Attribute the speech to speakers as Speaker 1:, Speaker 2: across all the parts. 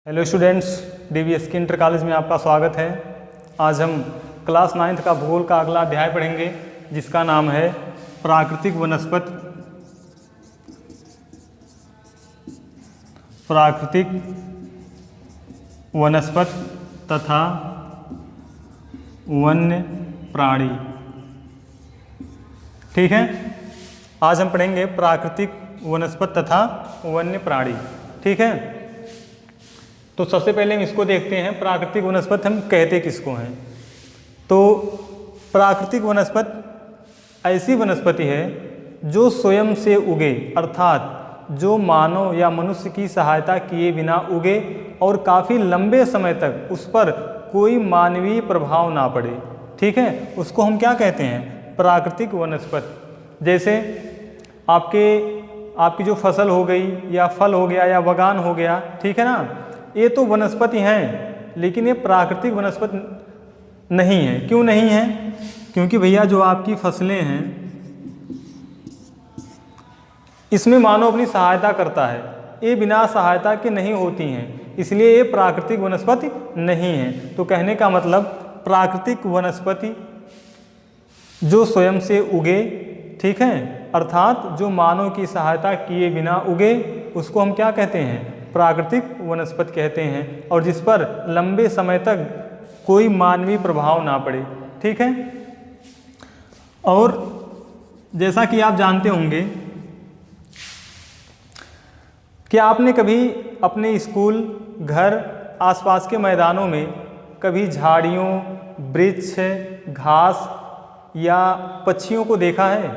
Speaker 1: Hello students, DVSK inter college में आपका स्वागत है। आज हम क्लास 9th का भूगोल का अगला अध्याय पढ़ेंगे जिसका नाम है प्राकृतिक वनस्पत तथा वन्य प्राणी। ठीक है, आज हम पढ़ेंगे प्राकृतिक वनस्पत तथा वन्य प्राणी। ठीक है, तो सबसे पहले हम इसको देखते हैं, प्राकृतिक वनस्पत हम कहते किसको हैं। तो प्राकृतिक वनस्पत ऐसी वनस्पति है जो स्वयं से उगे, अर्थात जो मानव या मनुष्य की सहायता किए बिना उगे और काफ़ी लंबे समय तक उस पर कोई मानवीय प्रभाव ना पड़े। ठीक है, उसको हम क्या कहते हैं? प्राकृतिक वनस्पत। जैसे आपकी जो फसल हो गई या फल हो गया या बगान हो गया, ठीक है ना, ये तो वनस्पति हैं, लेकिन ये प्राकृतिक वनस्पति नहीं है। क्यों नहीं है? क्योंकि भैया जो आपकी फसलें हैं इसमें मानव अपनी सहायता करता है, ये बिना सहायता के नहीं होती हैं, इसलिए ये प्राकृतिक वनस्पति नहीं है। तो कहने का मतलब प्राकृतिक वनस्पति जो स्वयं से उगे, ठीक है, अर्थात जो मानव की सहायता किए बिना उगे, उसको हम क्या कहते हैं? प्राकृतिक वनस्पति कहते हैं, और जिस पर लंबे समय तक कोई मानवीय प्रभाव ना पड़े। ठीक है, और जैसा कि आप जानते होंगे कि आपने कभी अपने स्कूल, घर, आसपास के मैदानों में कभी झाड़ियों, वृक्ष, घास या पक्षियों को देखा है?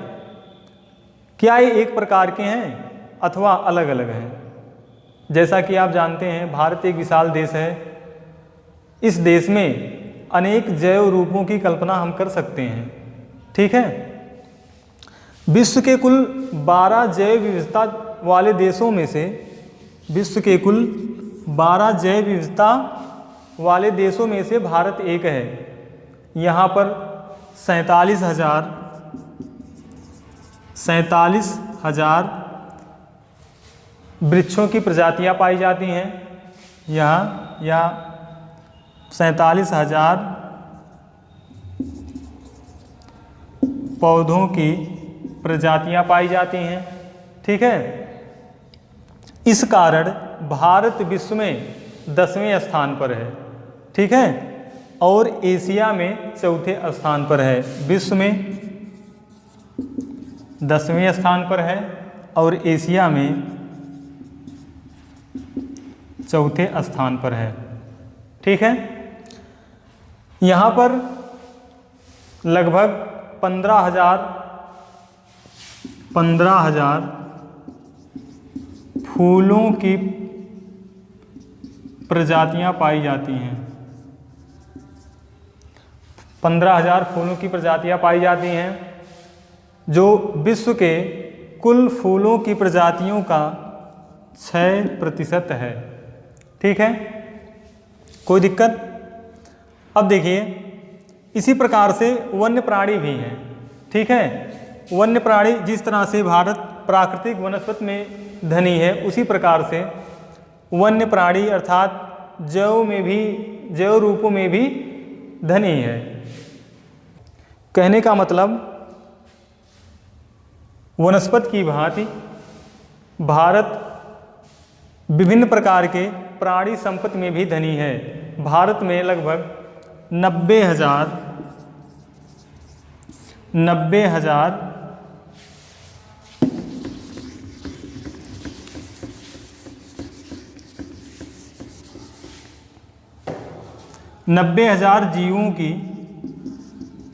Speaker 1: क्या ये एक प्रकार के हैं अथवा अलग अलग हैं? जैसा कि आप जानते हैं, भारत एक विशाल देश है। इस देश में अनेक जैव रूपों की कल्पना हम कर सकते हैं। ठीक है, विश्व के कुल 12 जैव विविधता वाले देशों में से भारत एक है। यहाँ पर 47,000 वृक्षों की प्रजातियां पाई जाती हैं। यहाँ 47,000 पौधों की प्रजातियां पाई जाती हैं। ठीक है, इस कारण भारत विश्व में 10वें स्थान पर है। ठीक है, और एशिया में 4थे स्थान पर है। विश्व में 10वें स्थान पर है और एशिया में 4थे स्थान पर है। ठीक है, यहाँ पर लगभग 15,000 फूलों की प्रजातियां पाई जाती हैं। 15,000 फूलों की प्रजातियां पाई जाती हैं, जो विश्व के कुल फूलों की प्रजातियों का 6% है। ठीक है, कोई दिक्कत? अब देखिए, इसी प्रकार से वन्य प्राणी भी हैं। ठीक है, वन्य प्राणी जिस तरह से भारत प्राकृतिक वनस्पति में धनी है, उसी प्रकार से वन्य प्राणी अर्थात जैव रूपों में भी धनी है। कहने का मतलब वनस्पति की भांति भारत विभिन्न प्रकार के प्राणी संपत्ति में भी धनी है। भारत में लगभग 90,000 जीवों की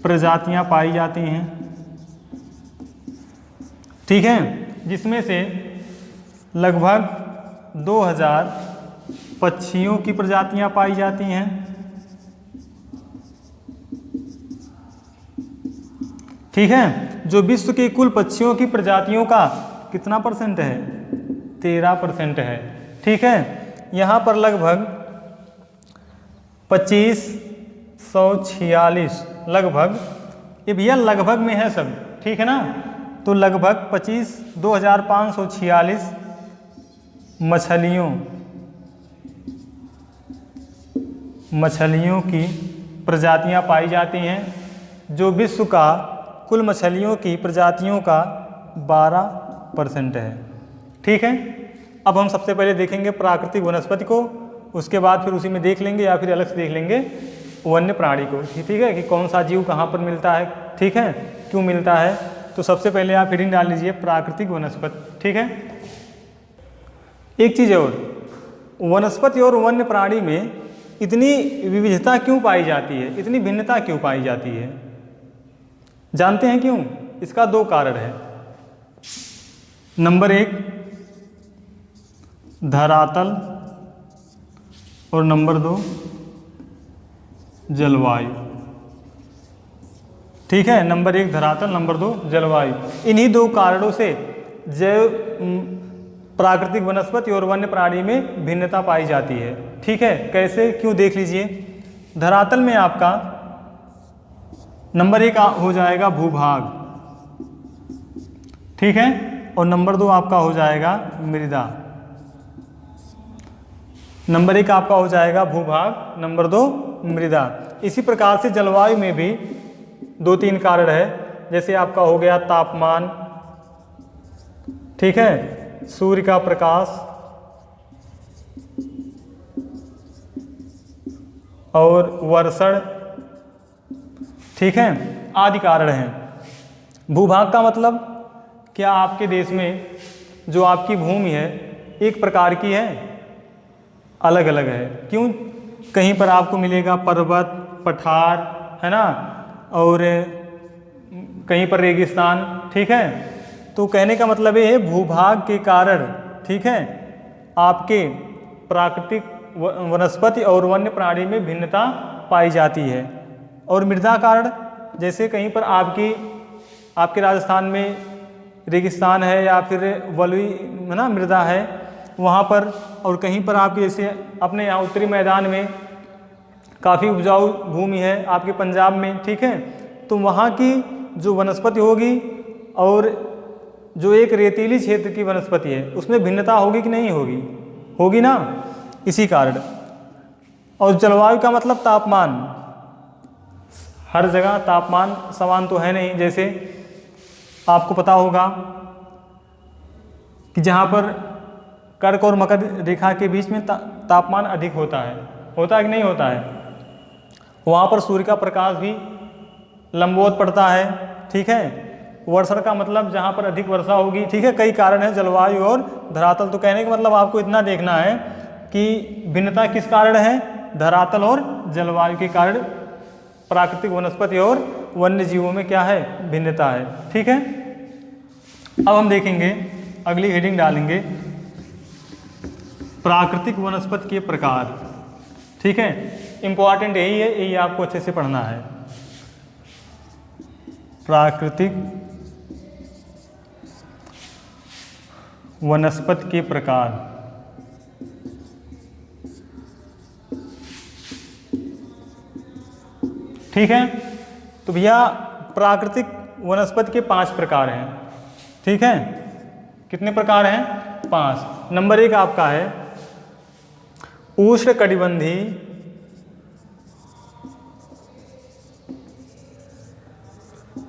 Speaker 1: प्रजातियां पाई जाती हैं। ठीक है, जिसमें से लगभग 2,000 पक्षियों की प्रजातियां पाई जाती हैं। ठीक है, जो विश्व के कुल पक्षियों की प्रजातियों का कितना परसेंट है? 13% है। ठीक है, यहाँ पर लगभग 2546 लगभग, ये भैया लगभग में है सब, ठीक है ना, तो लगभग 25,2546 मछलियों मछलियों की प्रजातियां पाई जाती हैं, जो विश्व का कुल मछलियों की प्रजातियों का 12% है। ठीक है, अब हम सबसे पहले देखेंगे प्राकृतिक वनस्पति को, उसके बाद फिर उसी में देख लेंगे या फिर अलग से देख लेंगे वन्य प्राणी को। ठीक है, कि कौन सा जीव कहाँ पर मिलता है, ठीक है, क्यों मिलता है। तो सबसे पहले आप हेडिंग डाल लीजिए प्राकृतिक वनस्पति। ठीक है, एक चीज़ और, वनस्पति और वन्य प्राणी में इतनी विविधता क्यों पाई जाती है, इतनी भिन्नता क्यों पाई जाती है, जानते हैं क्यों? इसका 2 कारण है। नंबर 1 धरातल और नंबर 2 जलवायु। ठीक है, नंबर 1 धरातल, नंबर 2 जलवायु। इन्हीं 2 कारणों से जैव प्राकृतिक वनस्पति और वन्य प्राणी में भिन्नता पाई जाती है। ठीक है, कैसे, क्यों, देख लीजिए। धरातल में आपका नंबर 1 हो जाएगा भूभाग, ठीक है, और नंबर 2 आपका हो जाएगा मृदा। नंबर 1 आपका हो जाएगा भूभाग, नंबर 2 मृदा। इसी प्रकार से जलवायु में भी 2-3 कारण है, जैसे आपका हो गया तापमान, ठीक है, सूर्य का प्रकाश और वर्षण, ठीक है, आदि कारण हैं। भूभाग का मतलब क्या आपके देश में जो आपकी भूमि है एक प्रकार की है, अलग अलग है। क्यों? कहीं पर आपको मिलेगा पर्वत, पठार, है ना, और कहीं पर रेगिस्तान। ठीक है, तो कहने का मतलब ये है भूभाग के कारण, ठीक है, आपके प्राकृतिक वनस्पति और वन्य प्राणी में भिन्नता पाई जाती है। और मृदा कारण, जैसे कहीं पर आपके राजस्थान में रेगिस्तान है या फिर बलुई, है ना, मृदा है वहाँ पर, और कहीं पर आपके जैसे अपने यहाँ उत्तरी मैदान में काफ़ी उपजाऊ भूमि है आपके पंजाब में। ठीक है, तो वहाँ की जो वनस्पति होगी और जो एक रेतीली क्षेत्र की वनस्पति है उसमें भिन्नता होगी कि नहीं होगी? होगी ना, इसी कारण। और जलवायु का मतलब तापमान, हर जगह तापमान समान तो है नहीं। जैसे आपको पता होगा कि जहाँ पर कर्क और मकर रेखा के बीच में तापमान अधिक होता है कि नहीं होता है, वहाँ पर सूर्य का प्रकाश भी लंबवत पड़ता है। ठीक है, वर्षण का मतलब जहाँ पर अधिक वर्षा होगी। ठीक है, कई कारण हैं जलवायु और धरातल। तो कहने का मतलब आपको इतना देखना है कि भिन्नता किस कारण है, धरातल और जलवायु के कारण प्राकृतिक वनस्पति और वन्य जीवों में क्या है, भिन्नता है। ठीक है, अब हम देखेंगे, अगली हेडिंग डालेंगे प्राकृतिक वनस्पति के प्रकार। ठीक है, इंपॉर्टेंट यही है, यही आपको अच्छे से पढ़ना है। प्राकृतिक वनस्पति के प्रकार। ठीक है, तो भैया प्राकृतिक वनस्पति के 5 प्रकार हैं। ठीक है, कितने प्रकार हैं? 5। नंबर 1 आपका है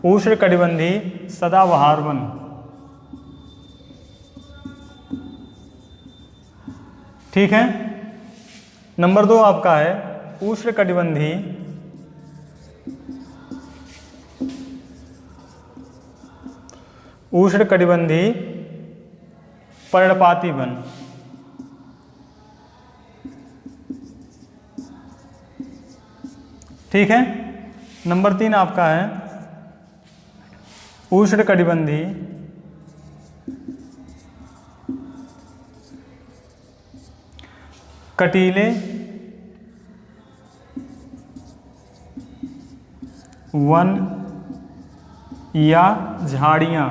Speaker 1: उष्णकटिबंधी सदाबहार वन। ठीक है, नंबर 2 आपका है उष्णकटिबंधी पर्णपाती वन। ठीक है, नंबर 3 आपका है उष्णकटिबंधी कटीले वन या झाड़ियाँ।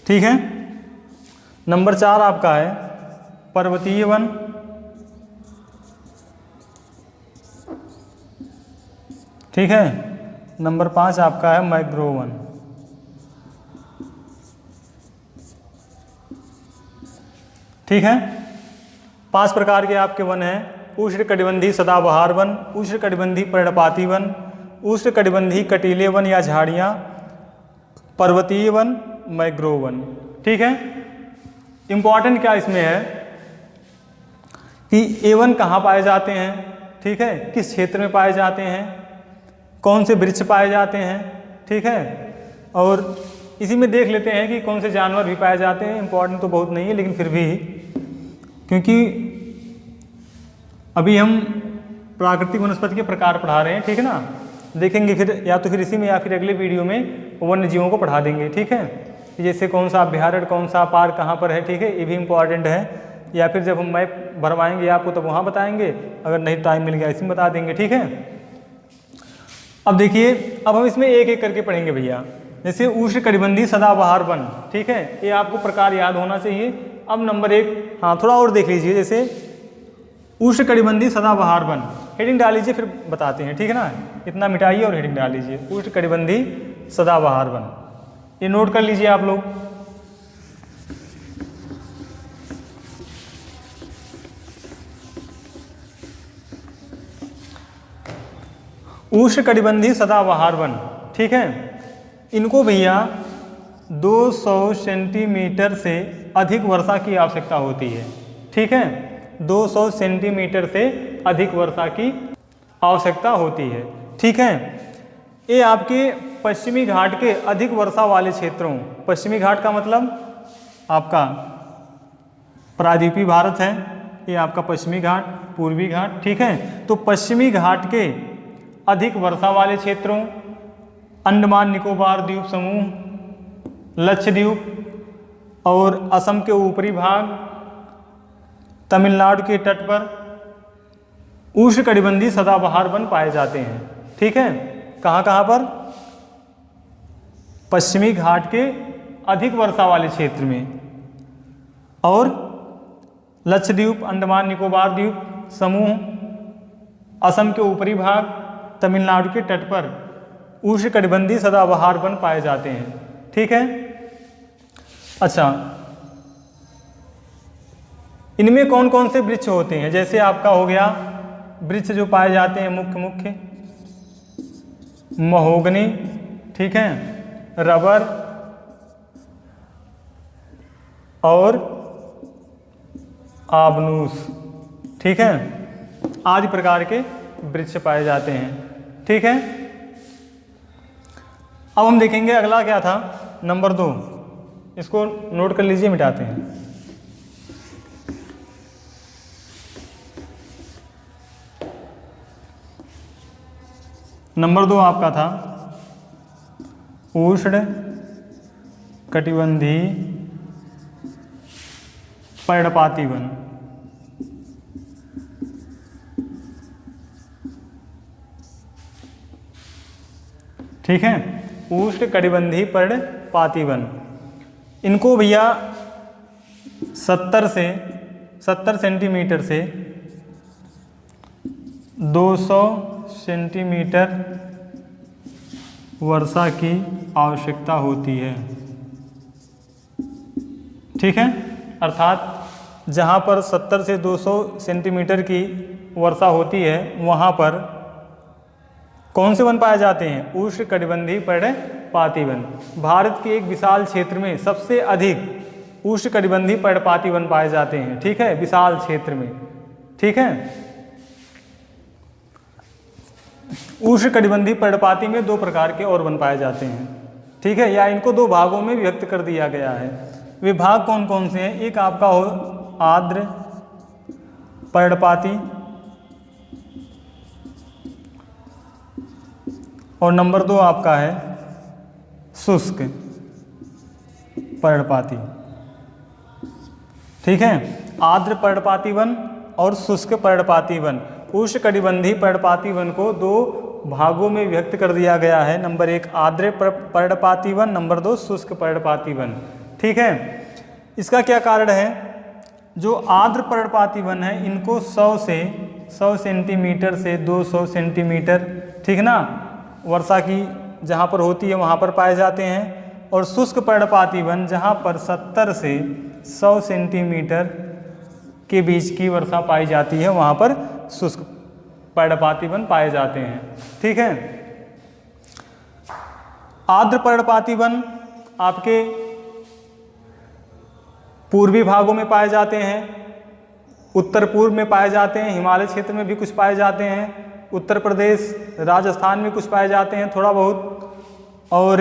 Speaker 1: ठीक है, नंबर 4 आपका है पर्वतीय वन। ठीक है, नंबर 5 आपका है मैंग्रोव वन। ठीक है, 5 प्रकार के आपके वन हैं। उष्णकटिबंधीय सदाबहार वन, उष्णकटिबंधीय पर्णपाती वन, उष्णकटिबंधीय कटीले वन या झाड़ियाँ, पर्वतीय वन, मैग्रोव वन। ठीक है। इम्पॉर्टेंट क्या इसमें है कि ये वन कहाँ पाए जाते हैं, ठीक है, किस क्षेत्र में पाए जाते हैं, कौन से वृक्ष पाए जाते हैं, ठीक है, और इसी में देख लेते हैं कि कौन से जानवर भी पाए जाते हैं। इम्पॉर्टेंट तो बहुत नहीं है लेकिन फिर भी, क्योंकि अभी हम प्राकृतिक वनस्पति के प्रकार पढ़ा रहे हैं, ठीक है ना। देखेंगे फिर या तो फिर इसी में या फिर अगले वीडियो में वन्य जीवों को पढ़ा देंगे, ठीक है। जैसे कौन सा अभ्यारण्य, कौन सा पार्क कहाँ पर है, ठीक है, ये भी इम्पॉर्टेंट है। या फिर जब हम मैप भरवाएंगे आपको तब वहाँ बताएंगे, अगर नहीं टाइम मिल गया इसी में बता देंगे, ठीक है। अब देखिए, अब हम इसमें एक एक करके पढ़ेंगे भैया। जैसे उष्णकटिबंधीय सदाबहार वन, ठीक है, ये आपको प्रकार याद होना चाहिए। अब नंबर 1, हाँ थोड़ा और देख लीजिए। जैसे उष्णकटिबंधीय सदाबहार वन, हेडिंग डाल लीजिए फिर बताते हैं, ठीक है ना। इतना मिटाइए और हेडिंग डाल लीजिए, उष्णकटिबंधीय सदाबहार वन, ये नोट कर लीजिए आप लोग। उष्णकटिबंधीय सदाबहार वन, ठीक है, इनको भैया 200 सेंटीमीटर से अधिक वर्षा की आवश्यकता होती है, ठीक है, 200 सेंटीमीटर से अधिक वर्षा की आवश्यकता होती है, ठीक है। ये आपके पश्चिमी घाट के अधिक वर्षा वाले क्षेत्रों, पश्चिमी घाट का मतलब आपका प्रायद्वीपीय भारत है, ये आपका पश्चिमी घाट, पूर्वी घाट, ठीक है। तो पश्चिमी घाट के अधिक वर्षा वाले क्षेत्रों, अंडमान निकोबार द्वीप समूह, लक्षद्वीप और असम के ऊपरी भाग, तमिलनाडु के तट पर उष्णकटिबंधीय सदाबहार वन पाए जाते हैं, ठीक है। कहाँ कहाँ पर? पश्चिमी घाट के अधिक वर्षा वाले क्षेत्र में और लक्षद्वीप, अंडमान निकोबार द्वीप समूह, असम के ऊपरी भाग, तमिलनाडु के तट पर उष्णकटिबंधीय सदाबहार वन पाए जाते हैं, ठीक है। अच्छा, इनमें कौन कौन से वृक्ष होते हैं? जैसे आपका हो गया वृक्ष जो पाए जाते हैं मुख्य महोगनी, ठीक है, रबर और आबनूस, ठीक है, आदि प्रकार के वृक्ष पाए जाते हैं, ठीक है। अब हम देखेंगे अगला क्या था, नंबर 2, इसको नोट कर लीजिए, मिटाते हैं। नंबर 2 आपका था उष्ण कटिबंधीय पर्णपाती वन, ठीक है, उष्ण कटिबंधीय पर्णपाती वन। इनको भैया 70 सेंटीमीटर से 200 सेंटीमीटर वर्षा की आवश्यकता होती है, ठीक है। अर्थात जहाँ पर 70 से 200 सेंटीमीटर की वर्षा होती है वहाँ पर कौन से वन पाए जाते हैं? उष्णकटिबंधीय पर्णपाती वन। भारत के एक विशाल क्षेत्र में सबसे अधिक उष्णकटिबंधीय पर्णपाती वन पाए जाते हैं, ठीक है, विशाल क्षेत्र में, ठीक है। उष्णकटिबंधीय पर्णपाती में 2 प्रकार के और वन पाए जाते हैं, ठीक है, या इनको 2 भागों में विभक्त कर दिया गया है। वे भाग कौन कौन से हैं? एक आपका हो आर्द्र पर्णपाती और नंबर 2 आपका है शुष्क पर्णपाती, ठीक है। आर्द्र पर्णपाती वन और शुष्क पर्णपाती वन। उष्णकटिबंधीय पर्णपाती वन को 2 भागों में विभक्त कर दिया गया है। नंबर 1 आर्द्र पर्णपाती वन, नंबर 2 शुष्क पर्णपाती वन, ठीक है। इसका क्या कारण है? जो आर्द्र पर्णपाती वन है इनको 100 सेंटीमीटर से 200 सेंटीमीटर, ठीक ना, वर्षा की जहाँ पर होती है वहाँ पर पाए जाते हैं। और शुष्क पर्णपाती वन जहाँ पर 70 से 100 सेंटीमीटर के बीच की वर्षा पाई जाती है वहाँ पर शुष्क पर्णपाती वन पाए जाते हैं। ठीक है। आर्द्र पर्णपाती वन आपके पूर्वी भागों में पाए जाते हैं, उत्तर पूर्व में पाए जाते हैं, हिमालय क्षेत्र में भी कुछ पाए जाते हैं, उत्तर प्रदेश राजस्थान में कुछ पाए जाते हैं थोड़ा बहुत, और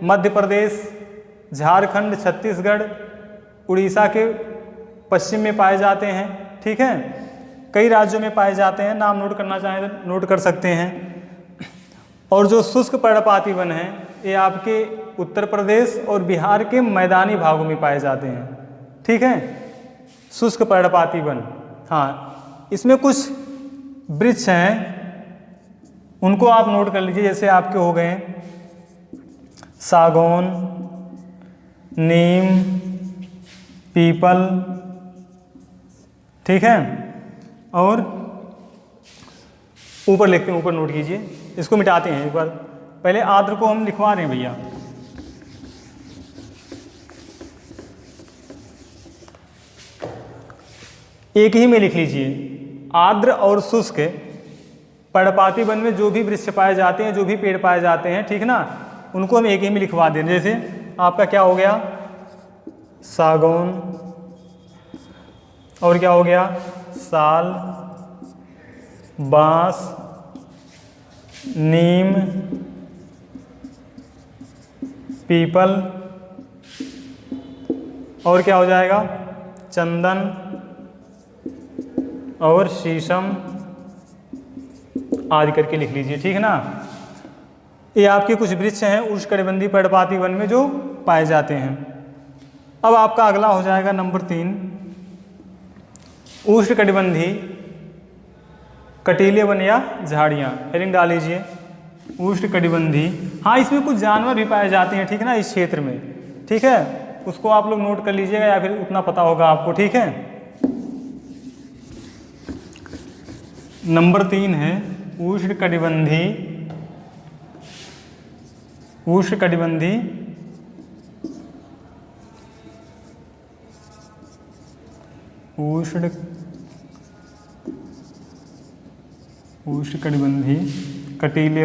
Speaker 1: मध्य प्रदेश, झारखंड, छत्तीसगढ़, उड़ीसा के पश्चिम में पाए जाते हैं। ठीक है। कई राज्यों में पाए जाते हैं, नाम नोट करना चाहें तो नोट कर सकते हैं। और जो शुष्क पर्णपाती वन हैं ये आपके उत्तर प्रदेश और बिहार के मैदानी भागों में पाए जाते हैं। ठीक है। शुष्क पर्णपाती वन, हाँ, इसमें कुछ वृक्ष हैं उनको आप नोट कर लीजिए, जैसे आपके हो गए सागौन, नीम, पीपल। ठीक है। और ऊपर लिखते हैं, ऊपर नोट कीजिए, इसको मिटाते हैं एक बार, पहले आर्द्र को हम लिखवा रहे हैं भैया। एक ही में लिख लीजिए, आर्द्र और शुष्क पर्णपाती वन में जो भी वृक्ष पाए जाते हैं, जो भी पेड़ पाए जाते हैं, ठीक ना, उनको हम एक ही में लिखवा दें। जैसे आपका क्या हो गया, सागौन, और क्या हो गया, साल, बांस, नीम, पीपल, और क्या हो जाएगा, चंदन और शीशम आदि करके लिख लीजिए। ठीक है ना। ये आपके कुछ वृक्ष हैं उष्णकटिबंधीय पर्णपाती वन में जो पाए जाते हैं। अब आपका अगला हो जाएगा नंबर 3, उष्णकटिबंधीय कटीले वन या झाड़ियाँ। हेडिंग डाल लीजिए, उष्णकटिबंधीय। हाँ, इसमें कुछ जानवर भी पाए जाते हैं, ठीक है ना, इस क्षेत्र में। ठीक है, उसको आप लोग नोट कर लीजिएगा या फिर उतना पता होगा आपको। ठीक है। नंबर 3 है उष्णकटिबंधीय उष्णकटिबंधीय कटीले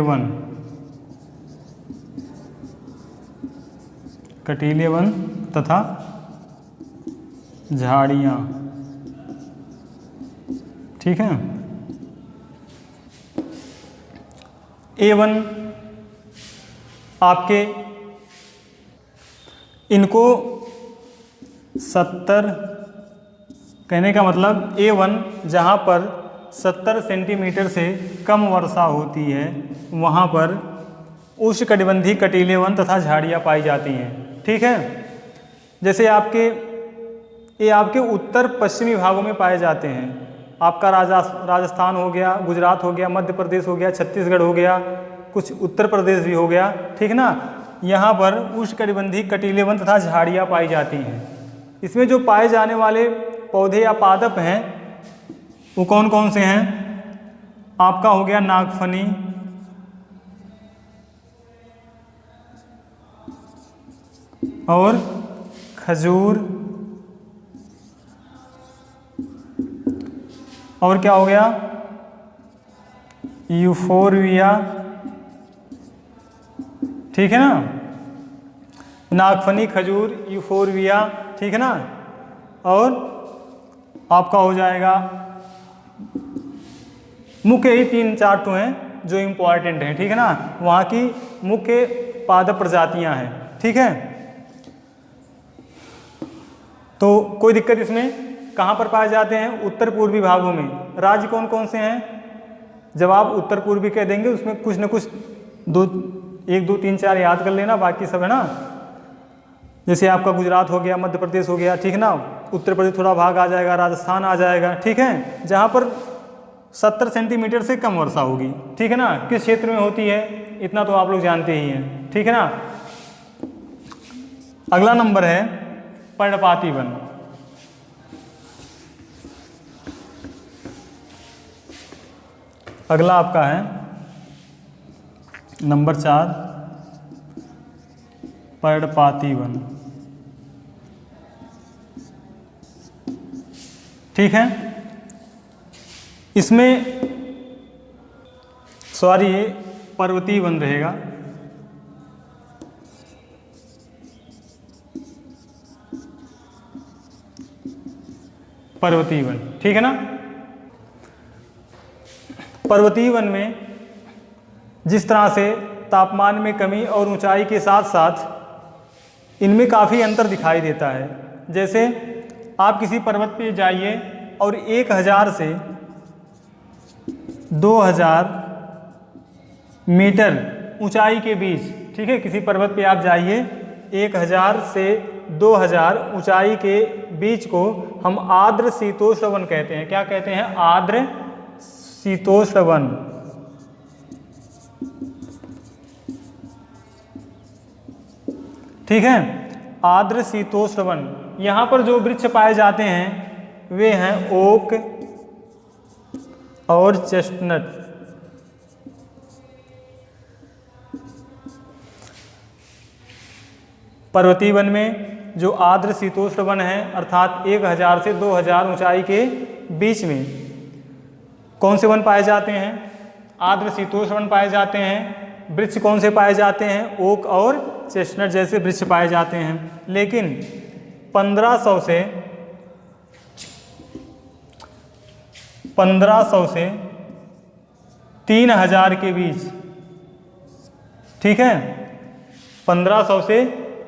Speaker 1: वन तथा झाड़ियाँ। ठीक है। A1 आपके इनको 70, कहने का मतलब A1 जहाँ पर 70 सेंटीमीटर से कम वर्षा होती है वहाँ पर उष्णकटिबंधीय कटीले वन तथा झाड़ियाँ पाई जाती हैं। ठीक है। जैसे ये आपके उत्तर पश्चिमी भागों में पाए जाते हैं। आपका राजस्थान हो गया, गुजरात हो गया, मध्य प्रदेश हो गया, छत्तीसगढ़ हो गया, कुछ उत्तर प्रदेश भी हो गया। ठीक ना। यहाँ पर उष्णकटिबंधीय कटीले वन तथा झाड़ियाँ पाई जाती हैं। इसमें जो पाए जाने वाले पौधे या पादप हैं वो कौन कौन से हैं, आपका हो गया नागफनी, और खजूर, और क्या हो गया, यूफोरबिया। ठीक है ना, नागफनी, खजूर, यूफोरबिया। ठीक है ना। और आपका हो जाएगा, मुख्य ही 3-4 तो हैं जो इम्पॉर्टेंट हैं। ठीक है ना, वहाँ की मुख्य पादप प्रजातियाँ हैं। ठीक है। तो कोई दिक्कत इसमें, कहाँ पर पाए जाते हैं, उत्तर पूर्वी भागों में। राज्य कौन कौन से हैं, जब आप उत्तर पूर्वी कह देंगे उसमें कुछ न कुछ 1, 2, 3, 4 याद कर लेना, बाकी सब है ना। जैसे आपका गुजरात हो गया, मध्य प्रदेश हो गया, ठीक है ना, उत्तर प्रदेश थोड़ा भाग आ जाएगा, राजस्थान आ जाएगा। ठीक है। जहाँ पर 70 सेंटीमीटर से कम वर्षा होगी। ठीक है ना। किस क्षेत्र में होती है इतना तो आप लोग जानते ही हैं। ठीक है ना। अगला नंबर है पर्णपाती वन। अगला आपका है नंबर 4, पर्णपाती वन। ठीक है। इसमें सॉरी ये पर्वतीय वन रहेगा। पर्वतीय वन, ठीक है ना। पर्वतीय वन में जिस तरह से तापमान में कमी और ऊंचाई के साथ साथ इनमें काफ़ी अंतर दिखाई देता है। जैसे आप किसी पर्वत पे जाइए और 1000 से 2000 मीटर ऊंचाई के बीच, ठीक है, किसी पर्वत पे आप जाइए 1000 से 2000 ऊंचाई के बीच को हम आर्द्र शीतोष्ण वन कहते हैं। क्या कहते हैं? आर्द्र शीतोष्ण वन। ठीक है, आर्द्र शीतोष्ण वन। यहाँ पर जो वृक्ष पाए जाते हैं वे हैं ओक और चेस्टनट। पर्वतीय वन में जो आर्द्र शीतोष्ण वन है अर्थात 1000 से 2000 ऊंचाई के बीच में कौन से वन पाए जाते हैं? आर्द्र शीतोष्ण वन पाए जाते हैं। वृक्ष कौन से पाए जाते हैं? ओक और चेस्टनट जैसे वृक्ष पाए जाते हैं। लेकिन 1500 से 3000 के बीच, ठीक है, 1500 से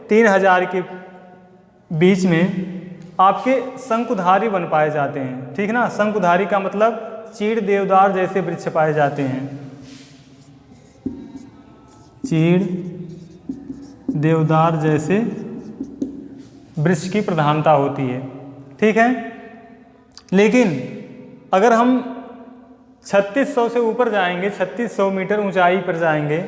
Speaker 1: 3000 के बीच में आपके शंकुधारी वन पाए जाते हैं। ठीक ना, शंकुधारी का मतलब चीड़ देवदार जैसे वृक्ष पाए जाते हैं। चीड़ देवदार जैसे वृक्ष की प्रधानता होती है। ठीक है, लेकिन अगर हम 3600 से ऊपर जाएंगे, 3600 मीटर ऊंचाई पर जाएंगे,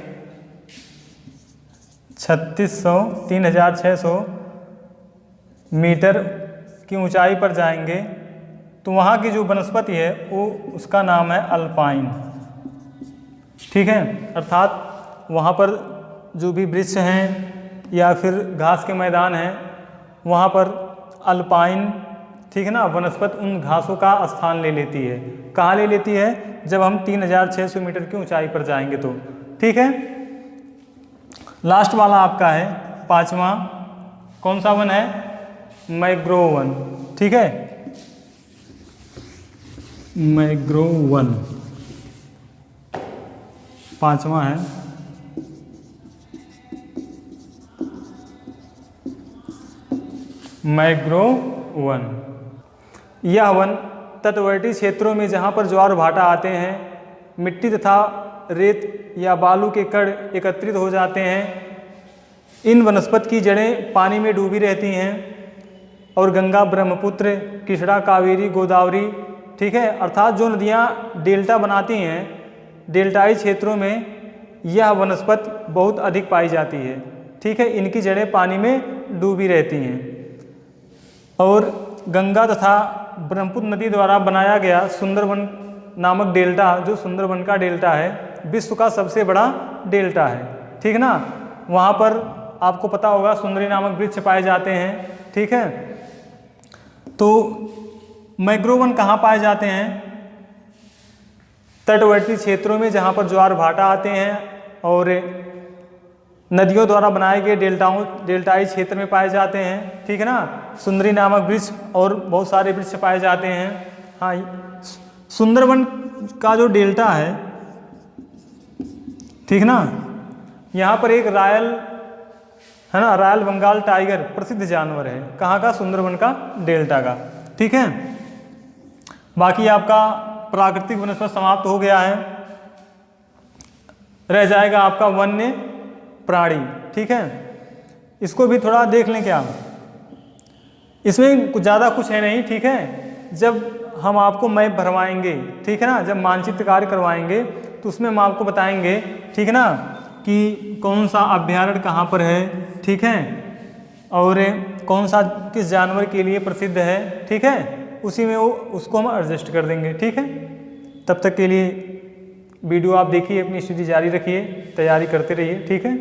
Speaker 1: 3600 3600 मीटर की ऊंचाई पर जाएंगे तो वहाँ की जो वनस्पति है वो उसका नाम है अल्पाइन। ठीक है, अर्थात वहाँ पर जो भी वृक्ष हैं या फिर घास के मैदान हैं वहाँ पर अल्पाइन, ठीक है ना, वनस्पति उन घासों का स्थान ले लेती है। कहाँ ले लेती है? जब हम 3600 मीटर की ऊंचाई पर जाएंगे तो। ठीक है, लास्ट वाला आपका है 5वां, कौन सा वन है? Mangrove one. ठीक है, मैंग्रोव वन 5वां है। Mangrove one. यह वन तटवर्ती क्षेत्रों में जहाँ पर ज्वार भाटा आते हैं, मिट्टी तथा रेत या बालू के कण एकत्रित हो जाते हैं, इन वनस्पति की जड़ें पानी में डूबी रहती हैं और गंगा, ब्रह्मपुत्र, कृष्णा, कावेरी, गोदावरी, ठीक है, अर्थात जो नदियाँ डेल्टा बनाती हैं, डेल्टाई क्षेत्रों में यह वनस्पति बहुत अधिक पाई जाती है। ठीक है, इनकी जड़ें पानी में डूबी रहती हैं और गंगा तथा ब्रह्मपुत्र नदी द्वारा बनाया गया सुंदरवन नामक डेल्टा, जो सुंदरवन का डेल्टा है, विश्व का सबसे बड़ा डेल्टा है। ठीक है ना, वहाँ पर आपको पता होगा सुंदरी नामक वृक्ष पाए जाते हैं। ठीक है, तो मैंग्रोव वन कहाँ पाए जाते हैं? तटवर्ती क्षेत्रों में जहाँ पर ज्वार भाटा आते हैं और नदियों द्वारा बनाए गए डेल्टाई क्षेत्र में पाए जाते हैं। ठीक है ना, सुंदरी नामक वृक्ष और बहुत सारे वृक्ष पाए जाते हैं। हाँ, सुंदरवन का जो डेल्टा है, ठीक ना, यहाँ पर एक रॉयल है ना, रॉयल बंगाल टाइगर प्रसिद्ध जानवर है। कहाँ का? सुंदरवन का डेल्टा का। ठीक है, बाकी आपका प्राकृतिक वनस्पति समाप्त हो गया है, रह जाएगा आपका वन्य प्राणी। ठीक है, इसको भी थोड़ा देख लें क्या, इसमें कुछ ज़्यादा कुछ है नहीं। ठीक है, जब हम आपको मैप भरवाएंगे, ठीक है ना, जब मानचित्र कार्य करवाएंगे तो उसमें हम आपको बताएंगे, ठीक है ना, कि कौन सा अभ्यारण्य कहाँ पर है, ठीक है, और कौन सा किस जानवर के लिए प्रसिद्ध है। ठीक है, उसी में वो उसको हम एडजस्ट कर देंगे। ठीक है, तब तक के लिए वीडियो आप देखिए, अपनी स्टडी जारी रखिए, तैयारी करते रहिए। ठीक है।